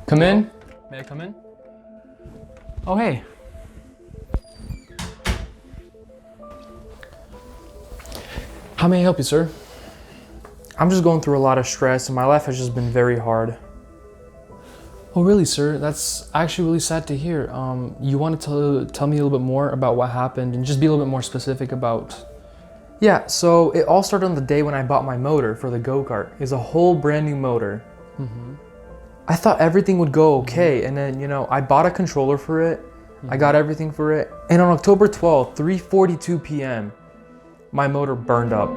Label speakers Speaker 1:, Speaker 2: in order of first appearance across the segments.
Speaker 1: Come in. May I come in? Oh, hey. How may I help you, sir? I'm just going through a lot of stress and my life has just been very hard. Oh, really, sir? That's actually really sad to hear. You wanted to tell me a little bit more about what happened and just be a little bit more specific about... Yeah, so it all started on the day when I bought my motor for the go-kart. It's a whole brand new motor. I thought everything would go okay, and then, I bought a controller for it. I got everything for it. And on October 12th, 3:42 p.m., my motor burned up.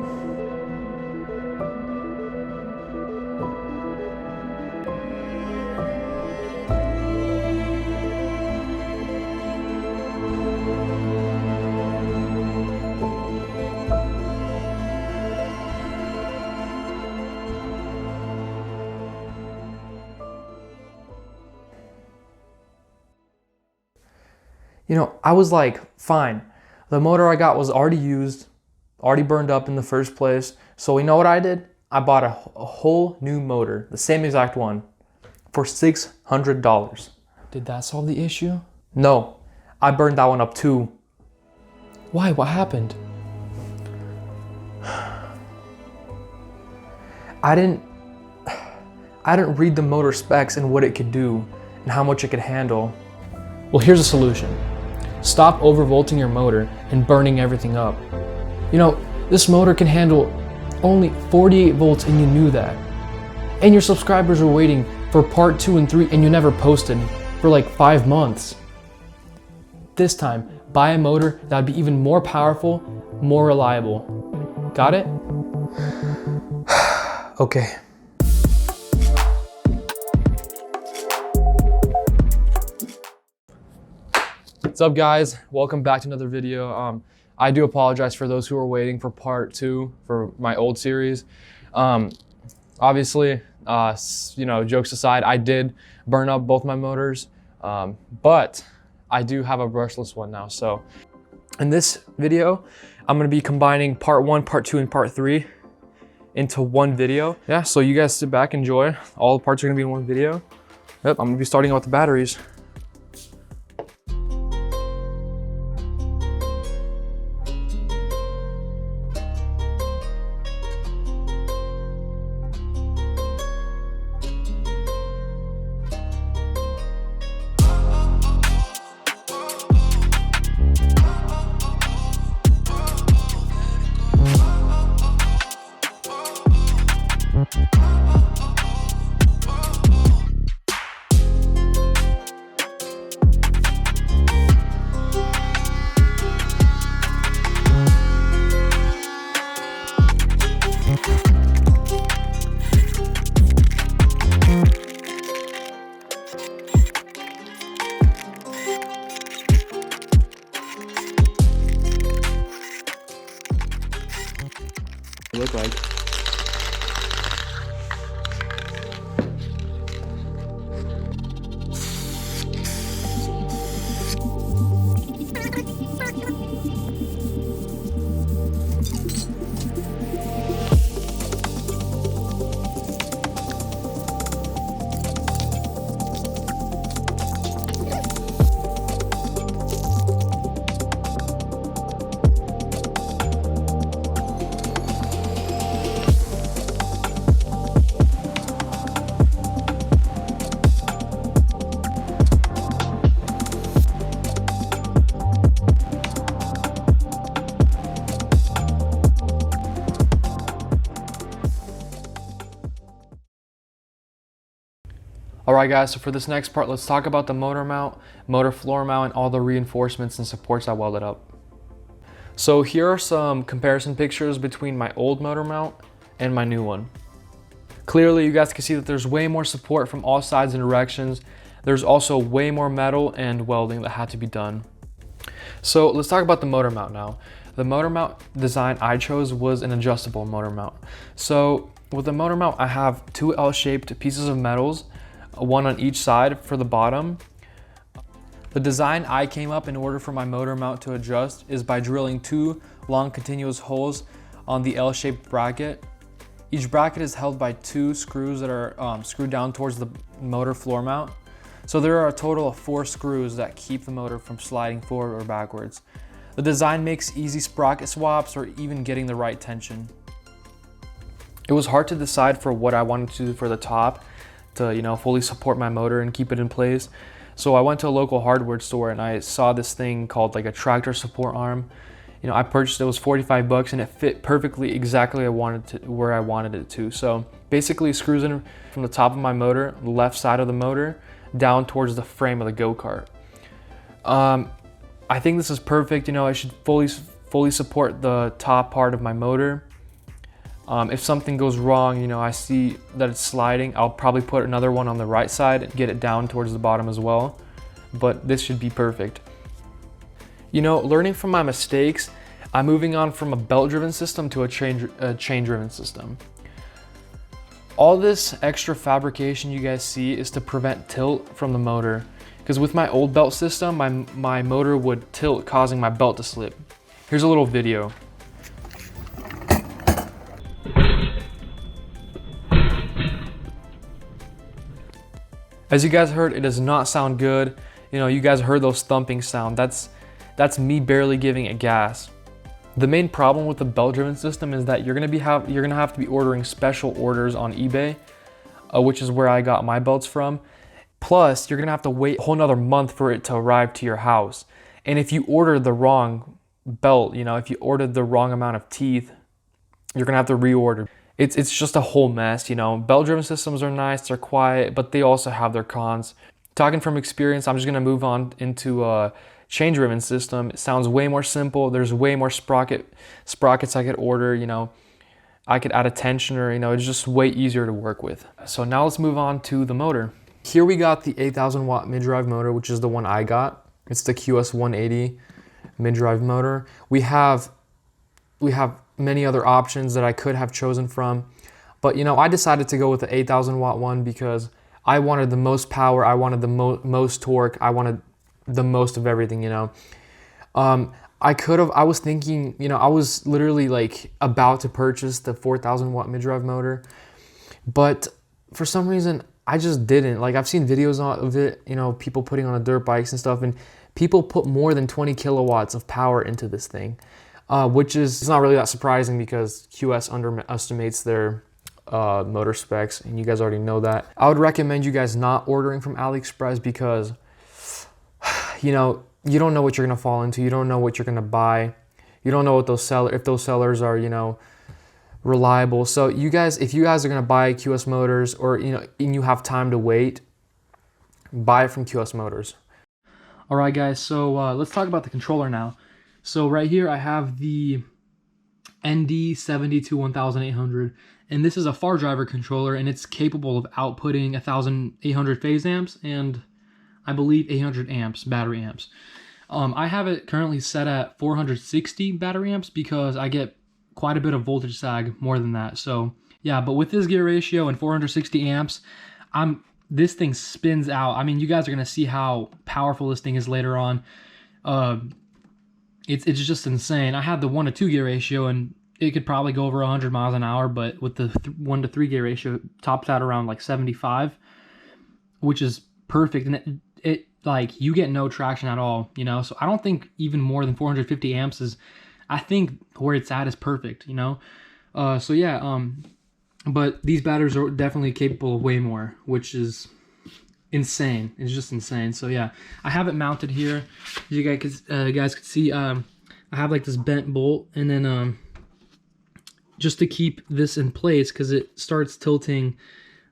Speaker 1: I was like, fine. The motor I got was already used, already burned up in the first place. So you know what I did? I bought a whole new motor, the same exact one, for $600. Did that solve the issue? No, I burned that one up too. Why? What happened? I didn't read the motor specs and what it could do and how much it could handle. Well, here's a solution. Stop overvolting your motor and burning everything up. This motor can handle only 48 volts and you knew that. And your subscribers are waiting for part 2 and 3 and you never posted for like 5 months. This time, buy a motor that would be even more powerful, more reliable. Got it? Okay. What's up, guys? Welcome back to another video. I do apologize for those who are waiting for part 2 for my old series. Obviously, jokes aside, I did burn up both my motors, but I do have a brushless one now. So in this video, I'm gonna be combining part 1, part 2, and part 3 into one video. Yeah, so you guys sit back, enjoy. All the parts are gonna be in one video. Yep, I'm gonna be starting out with the batteries. Look like. Alright guys, so for this next part, let's talk about the motor mount, motor floor mount, and all the reinforcements and supports I welded up. So here are some comparison pictures between my old motor mount and my new one. Clearly you guys can see that there's way more support from all sides and directions. There's also way more metal and welding that had to be done. So let's talk about the motor mount now. The motor mount design I chose was an adjustable motor mount. So with the motor mount, I have 2 L-shaped pieces of metals, one on each side for the bottom. The design I came up in order for my motor mount to adjust is by drilling 2 long continuous holes on the L-shaped bracket. Each bracket is held by 2 screws that are screwed down towards the motor floor mount. So there are a total of 4 screws that keep the motor from sliding forward or backwards. The design makes easy sprocket swaps or even getting the right tension. It was hard to decide for what I wanted to do for the top to, fully support my motor and keep it in place. So I went to a local hardware store and I saw this thing called like a tractor support arm. I purchased it, was 45 bucks, and it fit perfectly exactly where I wanted it to. So basically it screws in from the top of my motor, the left side of the motor, down towards the frame of the go-kart. I think this is perfect. It should fully support the top part of my motor. If something goes wrong, I see that it's sliding, I'll probably put another one on the right side and get it down towards the bottom as well. But this should be perfect. Learning from my mistakes, I'm moving on from a belt-driven system to a chain-driven system. All this extra fabrication you guys see is to prevent tilt from the motor. Because with my old belt system, my motor would tilt, causing my belt to slip. Here's a little video. As you guys heard, it does not sound good. You guys heard those thumping sound. That's me barely giving it gas. The main problem with the belt-driven system is that you're gonna have to be ordering special orders on eBay, which is where I got my belts from. Plus, you're gonna have to wait a whole nother month for it to arrive to your house. And if you order the wrong belt, if you ordered the wrong amount of teeth, you're gonna have to reorder. It's just a whole mess. Belt-driven systems are nice, they're quiet, but they also have their cons. Talking from experience, I'm just gonna move on into a chain-driven system. It sounds way more simple. There's way more sprockets I could order. I could add a tensioner. It's just way easier to work with. So now let's move on to the motor. Here we got the 8,000 watt mid-drive motor, which is the one I got. It's the QS 180 mid-drive motor. We have many other options that I could have chosen from, but I decided to go with the 8,000 watt one because I wanted the most power, I wanted the most torque, I wanted the most of everything. I was thinking, I was literally like about to purchase the 4,000 watt mid-drive motor, but for some reason I just didn't. Like, I've seen videos of it, people putting on dirt bikes and stuff, and people put more than 20 kilowatts of power into this thing, which is, it's not really that surprising because QS underestimates their motor specs, and you guys already know that. I would recommend you guys not ordering from AliExpress because you don't know what you're gonna fall into. You don't know what you're gonna buy. You don't know what if those sellers are, reliable. So if you guys are gonna buy QS motors, or and you have time to wait, buy it from QS Motors. All right, guys. So let's talk about the controller now. So right here I have the ND72-1800, and this is a far driver controller, and it's capable of outputting 1,800 phase amps and I believe 800 amps, battery amps. I have it currently set at 460 battery amps because I get quite a bit of voltage sag more than that. So yeah, but with this gear ratio and 460 amps, this thing spins out. I mean, you guys are gonna see how powerful this thing is later on. It's just insane. I had the 1 to 2 gear ratio and it could probably go over 100 miles an hour, but with the 1 to 3 gear ratio, it tops out around like 75, which is perfect. And it like, you get no traction at all, so I don't think even more than 450 amps is, I think where it's at is perfect, so yeah, but these batteries are definitely capable of way more, which is insane. It's just insane. So yeah, I have it mounted here. As you guys could see, I have like this bent bolt, and then just to keep this in place, because it starts tilting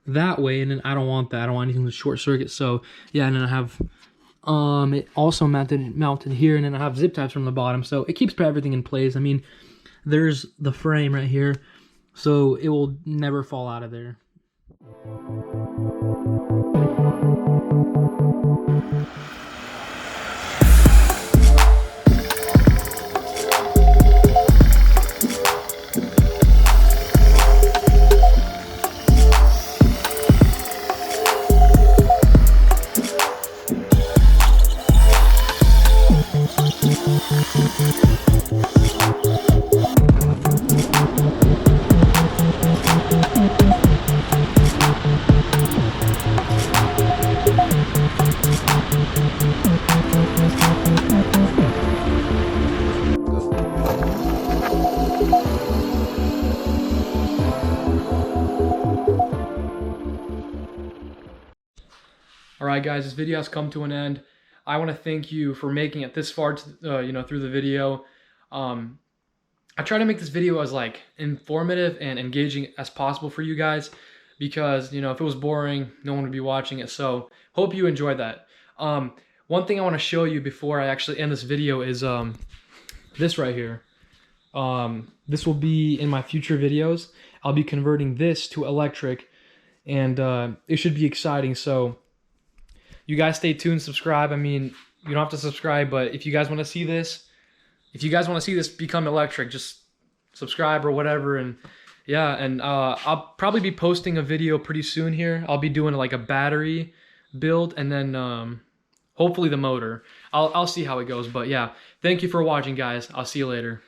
Speaker 1: that way, and then I don't want that. I don't want anything to short circuit. So yeah, and then I have it also mounted here, and then I have zip ties from the bottom, so it keeps everything in place. I mean, there's the frame right here, so it will never fall out of there. right, guys, this video has come to an end. I want to thank you for making it this far, through the video. I try to make this video as like informative and engaging as possible for you guys, because if it was boring, no one would be watching it. So hope you enjoyed that. One thing I want to show you before I actually end this video is this right here. This will be in my future videos. I'll be converting this to electric, and it should be exciting. So you guys stay tuned, subscribe. I mean, you don't have to subscribe, but if you guys want to see this, become electric, just subscribe or whatever. And yeah, and I'll probably be posting a video pretty soon here. I'll be doing like a battery build, and then hopefully the motor. I'll see how it goes. But yeah, thank you for watching, guys. I'll see you later.